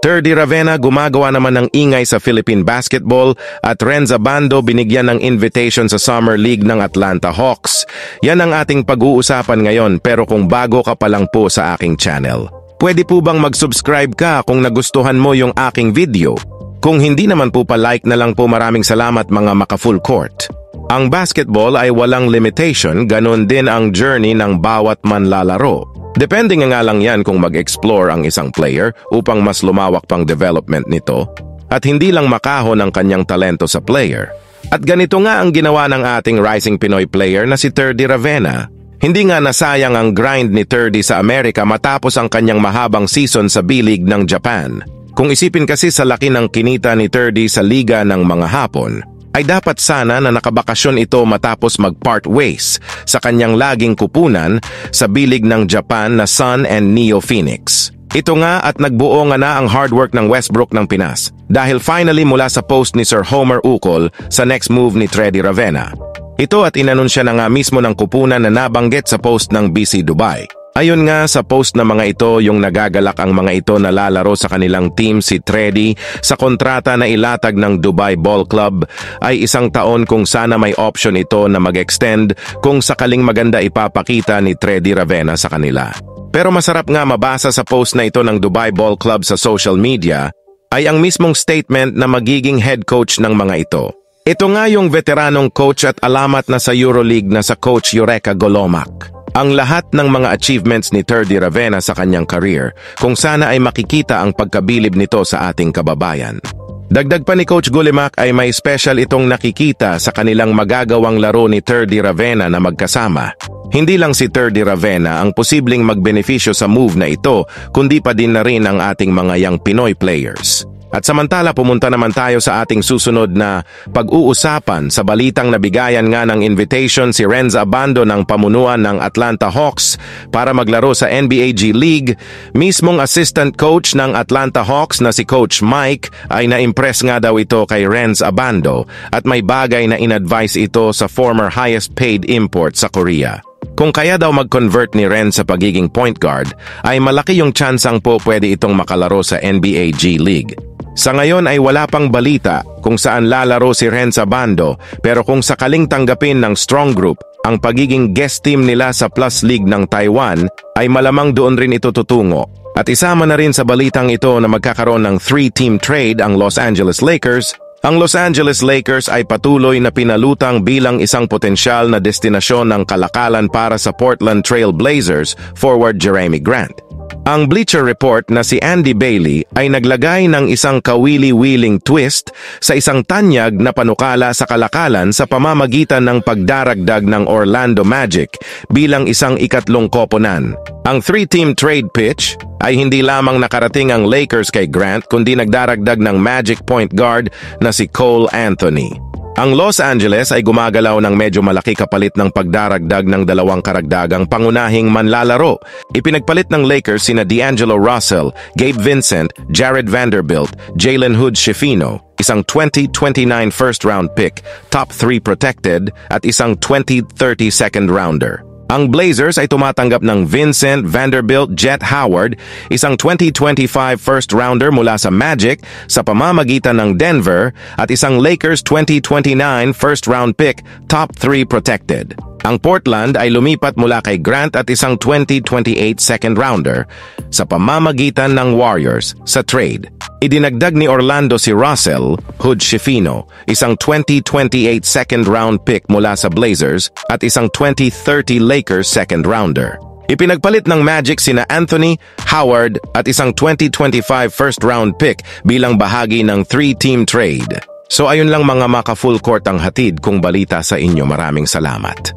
Terdy Ravenna gumagawa naman ng ingay sa Philippine basketball at Renz Abando binigyan ng invitation sa Summer League ng Atlanta Hawks. Yan ang ating pag-uusapan ngayon, pero kung bago ka pa lang po sa aking channel, pwede po bang mag-subscribe ka kung nagustuhan mo yung aking video? Kung hindi naman po pa-like na lang po, maraming salamat mga maka-full court. Ang basketball ay walang limitation, ganun din ang journey ng bawat manlalaro. Depende nga lang yan kung mag-explore ang isang player upang mas lumawak pang development nito at hindi lang makahon ang kanyang talento sa player. At ganito nga ang ginawa ng ating rising Pinoy player na si Terdy Ravenna. Hindi nga nasayang ang grind ni Terdy sa Amerika matapos ang kanyang mahabang season sa B-League ng Japan. Kung isipin kasi sa laki ng kinita ni Terdy sa liga ng mga Hapon, ay dapat sana na nakabakasyon ito matapos mag-part ways sa kanyang laging kupunan sa bilig ng Japan na Sun and Neo Phoenix. Ito nga at nagbuo nga na ang hard work ng Westbrook ng Pinas dahil finally mula sa post ni Sir Homer Ukol sa next move ni Terdy Ravenna. Ito at inanunsya na nga mismo ng kupunan na nabanggit sa post ng BC Dubai. Ayon nga sa post na mga ito, yung nagagalak ang mga ito na lalaro sa kanilang team si Terdy sa kontrata na ilatag ng Dubai Ball Club ay 1 taon kung sana may option ito na mag-extend kung sakaling maganda ipapakita ni Terdy Ravenna sa kanila. Pero masarap nga mabasa sa post na ito ng Dubai Ball Club sa social media ay ang mismong statement na magiging head coach ng mga ito. Ito nga yung veteranong coach at alamat na sa EuroLeague na sa coach Eureka Golomak. Ang lahat ng mga achievements ni Terdy Ravenna sa kanyang career kung sana ay makikita ang pagkabilib nito sa ating kababayan. Dagdag pa ni Coach Golimak ay may special itong nakikita sa kanilang magagawang laro ni Terdy Ravenna na magkasama. Hindi lang si Terdy Ravenna ang posibleng magbenepisyo sa move na ito, kundi pa din na rin ang ating mga young Pinoy players. At samantala pumunta naman tayo sa ating susunod na pag-uusapan sa balitang nabigayan nga ng invitation si Renz Abando ng pamunuan ng Atlanta Hawks para maglaro sa NBA G League. Mismong assistant coach ng Atlanta Hawks na si Coach Mike ay na-impress nga daw ito kay Renz Abando at may bagay na in-advise ito sa former highest paid import sa Korea. Kung kaya daw mag-convert ni Renz sa pagiging point guard, ay malaki yung tsansang po pwede itong makalaro sa NBA G League. Sa ngayon ay wala pang balita kung saan lalaro si Renz Abando, pero kung sakaling tanggapin ng Strong Group ang pagiging guest team nila sa Plus League ng Taiwan, ay malamang doon rin ito tutungo. At isama na rin sa balitang ito na magkakaroon ng 3-team trade ang Los Angeles Lakers. Ang Los Angeles Lakers ay patuloy na pinalutang bilang isang potensyal na destinasyon ng kalakalan para sa Portland Trail Blazers forward Jeremy Grant. Ang Bleacher Report na si Andy Bailey ay naglagay ng isang kawili-wiling twist sa isang tanyag na panukala sa kalakalan sa pamamagitan ng pagdaragdag ng Orlando Magic bilang isang ikatlong koponan. Ang 3-team trade pitch ay hindi lamang nakarating ang Lakers kay Grant kundi nagdaragdag ng Magic point guard na si Cole Anthony. Ang Los Angeles ay gumagalaw ng medyo malaki kapalit ng pagdaragdag ng 2 karagdagang pangunahing manlalaro. Ipinagpalit ng Lakers sina D'Angelo Russell, Gabe Vincent, Jared Vanderbilt, Jalen Hood-Schifino, isang 2029 first-round pick, top 3 protected, at isang 2030 second-rounder. Ang Blazers ay tumatanggap ng Vincent, Vanderbilt, Jet Howard, isang 2025 first-rounder mula sa Magic sa pamamagitan ng Denver at isang Lakers 2029 first-round pick, top 3 protected. Ang Portland ay lumipat mula kay Grant at isang 2028 second-rounder sa pamamagitan ng Warriors sa trade. Idinagdag ni Orlando si Russell Hood-Schifino, isang 2028 second-round pick mula sa Blazers at isang 2030 Lakers second-rounder. Ipinagpalit ng Magic sina Anthony, Howard at isang 2025 first-round pick bilang bahagi ng 3-team trade. So ayun lang mga maka-full court ang hatid kong balita sa inyo. Maraming salamat.